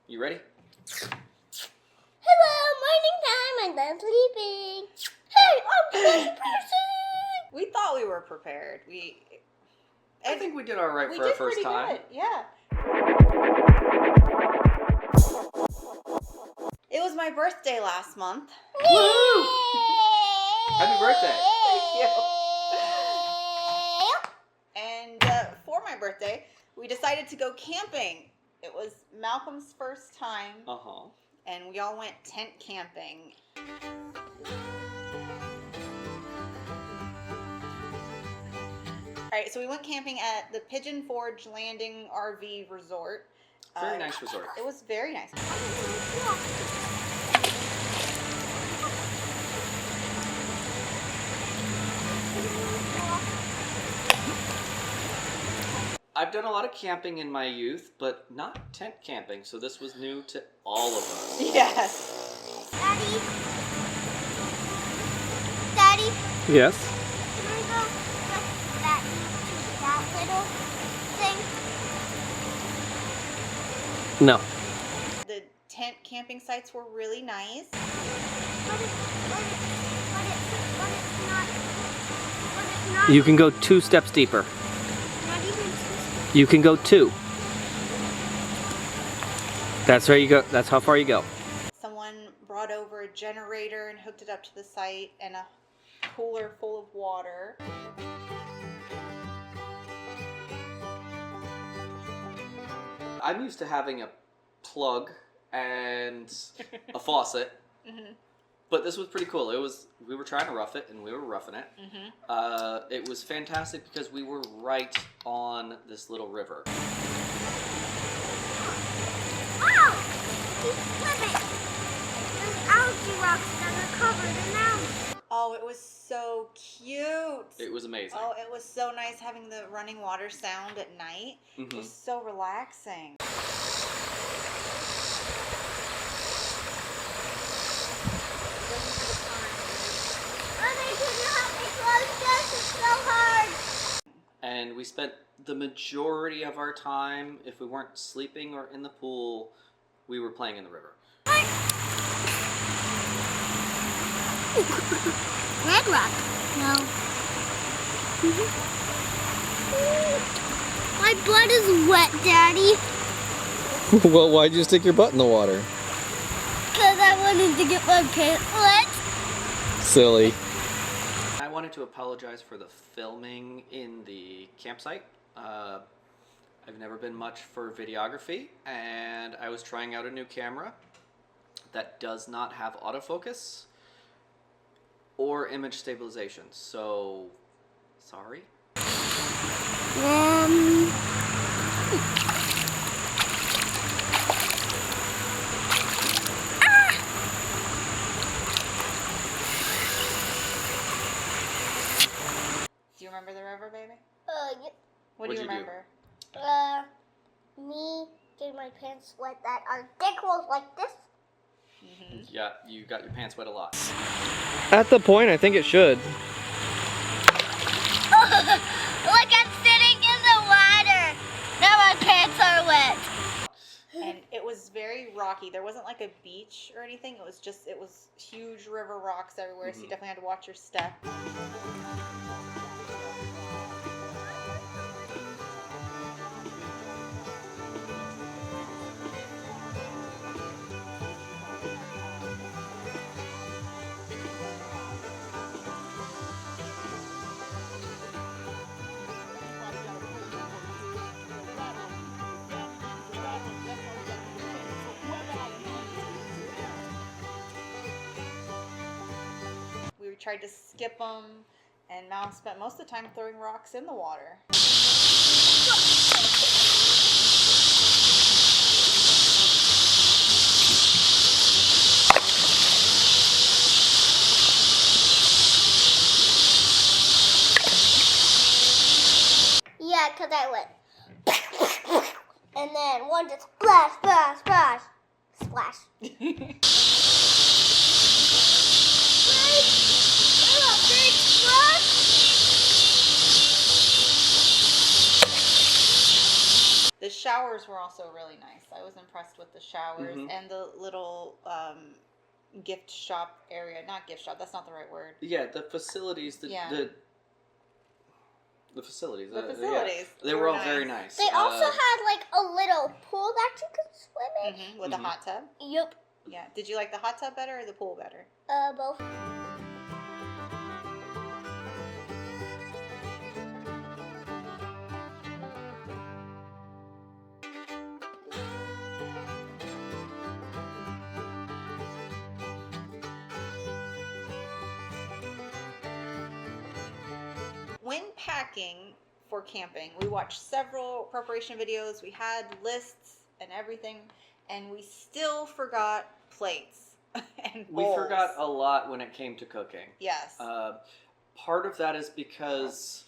You ready? Hello, morning time. I'm done sleeping. Hey, I'm this person. We thought we were prepared. I think we did all right for our first time. Good. Yeah. It was my birthday last month. Woo! Happy birthday. Thank you. And for my birthday, we decided to go camping. It was Malcolm's first time. Uh-huh. And we all went tent camping. All right, so we went camping at the Pigeon Forge Landing RV Resort. Very nice resort. It was very nice. I've done a lot of camping in my youth, but not tent camping, so this was new to all of us. Yes. Daddy, Yes? can I go back to that little thing? No. The tent camping sites were really nice. But it's not. You can go 2 steps deeper. Not even 2 steps. You can go 2. That's where you go. That's how far you go. Someone brought over a generator and hooked it up to the site and a cooler full of water. I'm used to having a plug and a faucet, but this was pretty cool. We were trying to rough it, and we were roughing it. It was fantastic because we were right on this little river. Wow! He's swimming. There's algae rocks that are covered in algae. Oh, it was so cute. It was amazing. Oh, it was so nice having the running water sound at night. It was so relaxing. It's so hard. And we spent the majority of our time, if we weren't sleeping or in the pool, we were playing in the river. Red rock. No. My blood is wet, Daddy. Well, why'd you stick your butt in the water? Because I wanted to get my pants wet. Silly. I wanted to apologize for the filming in the campsite. I've never been much for videography, and I was trying out a new camera that does not have autofocus or image stabilization, so sorry. Do you remember the river, baby? Yeah. What do you What'd you do? remember? Me getting my pants wet that our dick was like this. Yeah, you got your pants wet a lot. At the point, I think it should. Look, I'm sitting in the water. Now my pants are wet. And it was very rocky. There wasn't like a beach or anything. It was huge river rocks everywhere, so you definitely had to watch your step. We tried to skip them, and Mal spent most of the time throwing rocks in the water. Yeah, because I went. And then one just splash, splash, splash, splash. The showers were also really nice. I was impressed with the showers and the little gift shop area. Not gift shop. That's not the right word. Yeah, the facilities. The facilities. The facilities. They were all very nice. They also had like a little pool that you could swim in. With a hot tub. Yep. Yeah. Did you like the hot tub better or the pool better? Both. When packing for camping, we watched several preparation videos. We had lists and everything, and we still forgot plates and bowls. We forgot a lot when it came to cooking. Yes. Part of that is because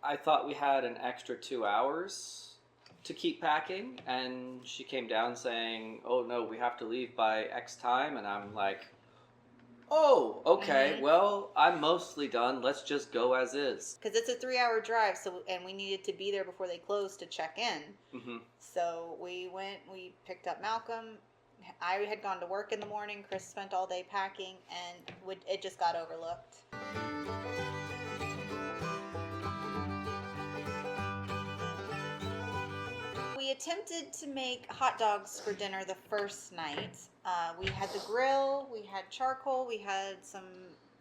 I thought we had an extra 2 hours to keep packing, and she came down saying, "Oh no, we have to leave by X time," and I'm like, "Oh, okay. Well, I'm mostly done. Let's just go as is." Because it's a 3-hour drive, and we needed to be there before they closed to check in. So we went. We picked up Malcolm. I had gone to work in the morning. Chris spent all day packing, and it just got overlooked. We attempted to make hot dogs for dinner the first night. We had the grill, we had charcoal, we had some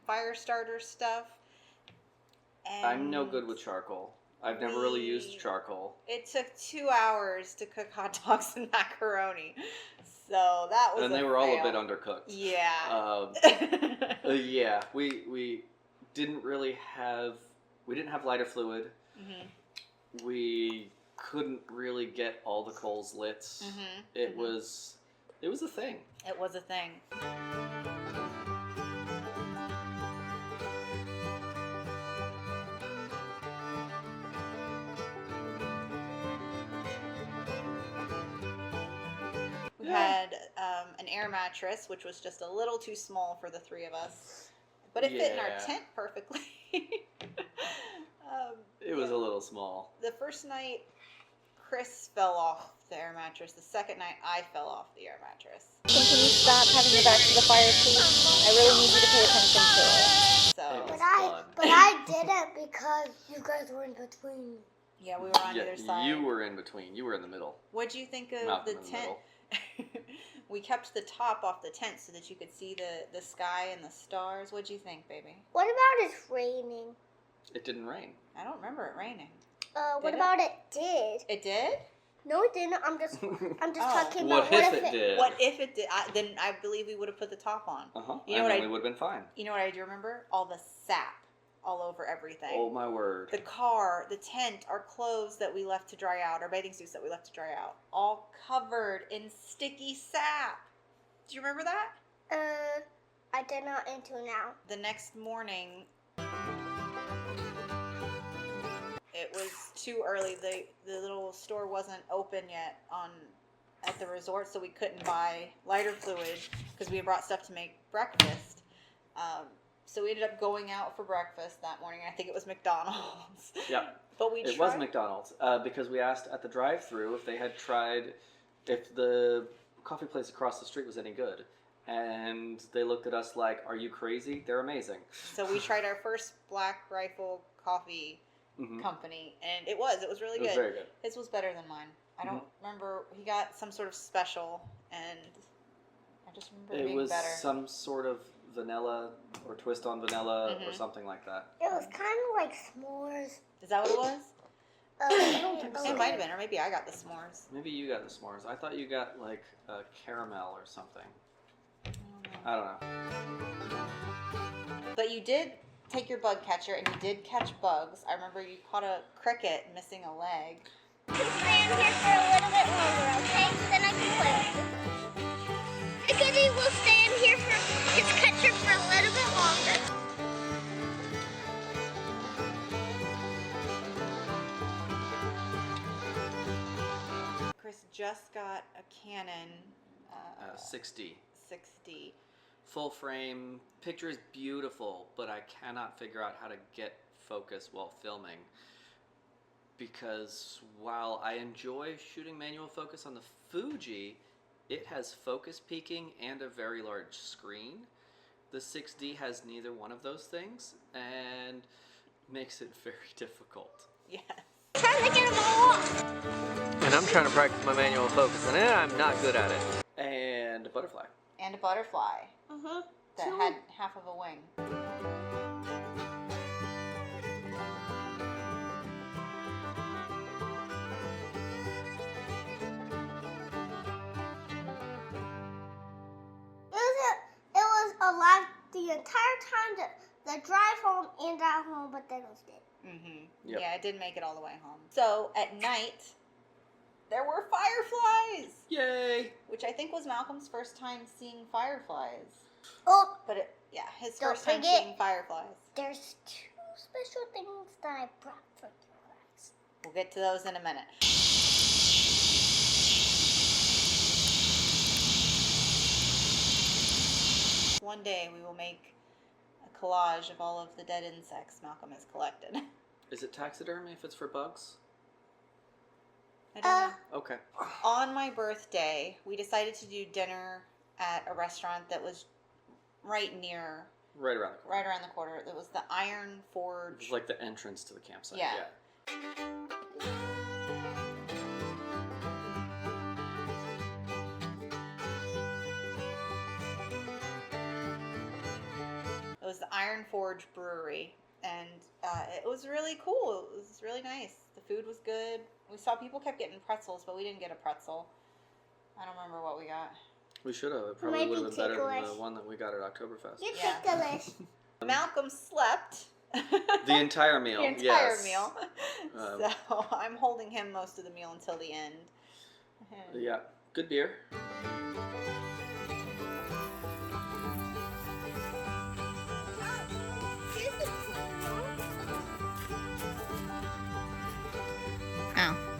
fire starter stuff. And I'm no good with charcoal. I've never really used charcoal. It took 2 hours to cook hot dogs and macaroni. So that was And they were all a bit undercooked. Yeah. Yeah, we didn't really have, we didn't have lighter fluid. We couldn't really get all the coals lit. It was a thing. It was a thing. We had an air mattress, which was just a little too small for the three of us, but it fit in our tent perfectly. It was a little small. The first night, Chris fell off the air mattress. The second night, I fell off the air mattress. Can you stop having your back to the fire, please? I really need you to pay attention to it. So. But I didn't because you guys were in between. Yeah, we were on either side. You were in between. You were in the middle. What'd you think of Malcolm the in tent? We kept the top off the tent so that you could see the sky and the stars. What'd you think, baby? What about it's raining? It didn't rain. I don't remember it raining. What about it did? It did? No, it didn't. I'm just talking What about if it did? What if it did? Then I believe we would have put the top on. You know what? We would have been fine. You know what I do remember? All the sap all over everything. Oh my word! The car, the tent, our clothes that we left to dry out, our bathing suits that we left to dry out, all covered in sticky sap. Do you remember that? I did not until now. The next morning, it was too early. The little store wasn't open yet at the resort, so we couldn't buy lighter fluid because we had brought stuff to make breakfast. So we ended up going out for breakfast that morning. I think it was McDonald's. Yeah. But It was McDonald's because we asked at the drive-thru if they had tried if the coffee place across the street was any good. And they looked at us like, "Are you crazy? They're amazing." So we tried our first Black Rifle coffee company, and it was really good. It was very good. His was better than mine. I don't remember. He got some sort of special, and I just remember it being better. It was some sort of vanilla or twist on vanilla or something like that. It was kind of like s'mores. Is that what it was? I don't think It might have been, or maybe I got the s'mores. Maybe you got the s'mores. I thought you got like a caramel or something. I don't know. But you did take your bug catcher and you did catch bugs. I remember you caught a cricket missing a leg. I can stand here for a little bit longer, okay? Then I can play with it. Crickety will stand here for his catcher for a little bit longer. Chris just got a Canon 60. 60. Full frame. Picture is beautiful, but I cannot figure out how to get focus while filming. because while I enjoy shooting manual focus on the Fuji, it has focus peaking and a very large screen. The 6D has neither one of those things and makes it very difficult. Yes. Trying to get them all off. And I'm trying to practice my manual focus, and I'm not good at it. And a butterfly. And a butterfly Mm-hmm. that had half of a wing. It was alive the entire time, the drive home and drive home, but then it was dead. Mm-hmm. Yep. Yeah, it didn't make it all the way home. So at night, there were fireflies, Yay! which I think was Malcolm's first time seeing fireflies. Oh, But his Don't first time forget- seeing fireflies. there's 2 special things that I brought for you guys. We'll get to those in a minute. One day we will make a collage of all of the dead insects Malcolm has collected. Is it taxidermy if it's for bugs? I don't know. Okay. On my birthday, we decided to do dinner at a restaurant that was right Right around the corner. around the corner. It was the Iron Forge. It was like the entrance to the campsite. Yeah. It was the Iron Forge Brewery, and it was really cool. It was really nice. The food was good. We saw people kept getting pretzels, but we didn't get a pretzel. I don't remember what we got. We should have. It probably Might would be have been better than ticklish. the one that we got at Oktoberfest. You're Yeah. ticklish. Malcolm slept. The entire meal. The entire yes. meal. Um, So I'm holding him most of the meal until the end. And Yeah. Good beer.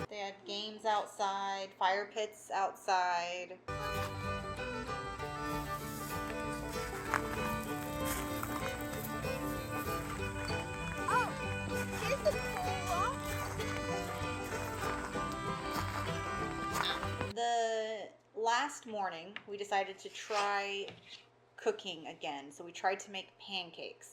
They had games outside, fire pits outside. Oh, here's the cool. The last morning, we decided to try cooking again. So we tried to make pancakes.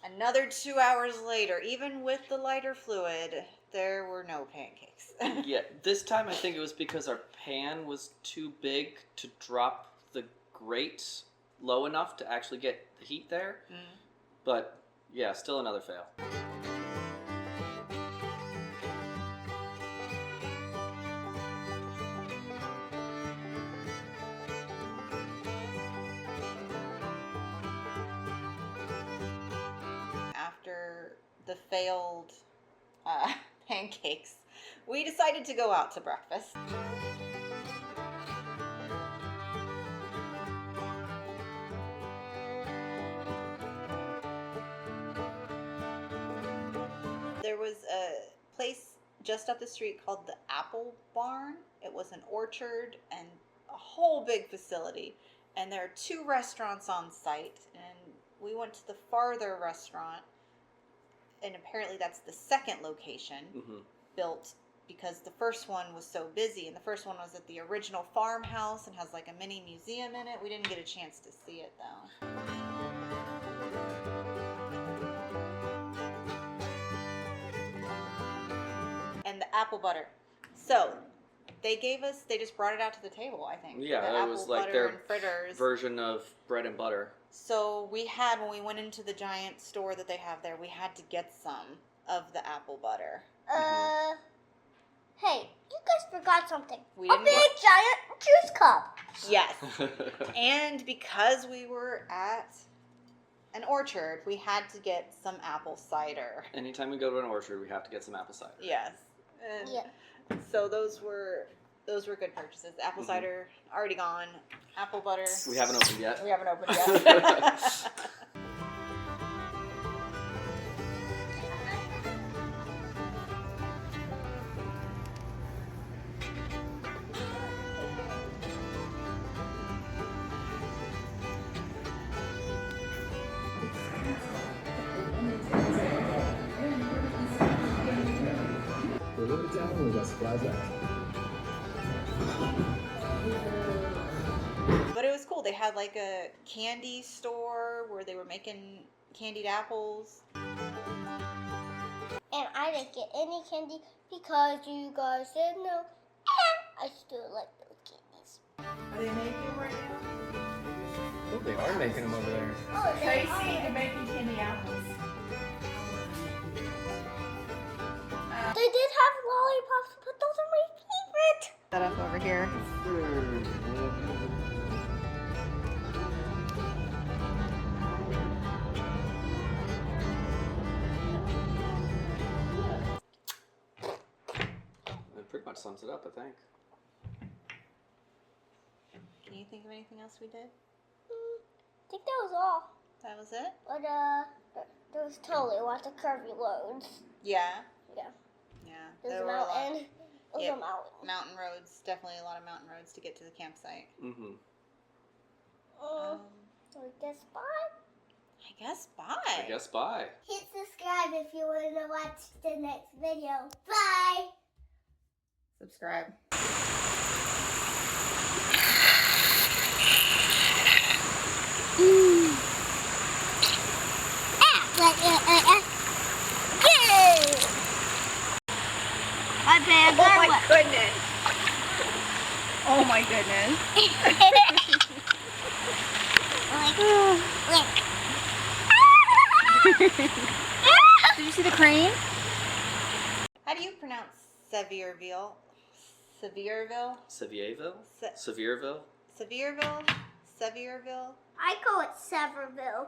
Another 2 hours later, even with the lighter fluid, there were no pancakes. Yeah. This time I think it was because our pan was too big to drop the grate low enough to actually get the heat there. Mm. But yeah, still another fail. After the failed pancakes, we decided to go out to breakfast. There was a place just up the street called the Apple Barn. It was an orchard and a whole big facility. And there are 2 restaurants on site. And we went to the farther restaurant. And apparently that's the second location Mm-hmm. built because the first one was so busy. And the first one was at the original farmhouse and has like a mini museum in it. We didn't get a chance to see it though. And the apple butter. So they just brought it out to the table, I think. Yeah, the it apple was like butter their and fritters. version of bread and butter. So we had, when we went into the giant store that they have there, we had to get some of the apple butter. Hey, you guys forgot something. We A didn't big get- giant juice cup. Yes. And because we were at an orchard, we had to get some apple cider. Anytime we go to an orchard, we have to get some apple cider. Yes. And Yeah. so those were good purchases. Apple Mhm. cider already gone. Apple butter. We haven't opened yet. We haven't opened yet. we got supplies out. But it was cool. They had like a candy store where they were making candied apples. And I didn't get any candy because you guys said no. And I still like those candies. Are they making right now? Oh, they are making them over there. Oh, they Tracy, are. they're making candy apples. They did have lollipops, but those are my favorite. Set up over here. That pretty much sums it up, I think. Can you think of anything else we did? I think that was all. That was it? But there was totally lots of curvy roads. Yeah. Yeah. Yeah. There's There a were a lot. mountain. It was Yep. a mountain. Mountain roads. Definitely a lot of mountain roads to get to the campsite. Mm-hmm. So I guess bye. I guess bye. I guess bye. Hit subscribe if you want to watch the next video. Bye. Subscribe. My bad. Oh my goodness. Oh my goodness. Did you see the crane? How do you pronounce Sevierville? Sevierville? Sevierville? Se- Sevierville? Sevierville? Sevierville? I call it Sevierville.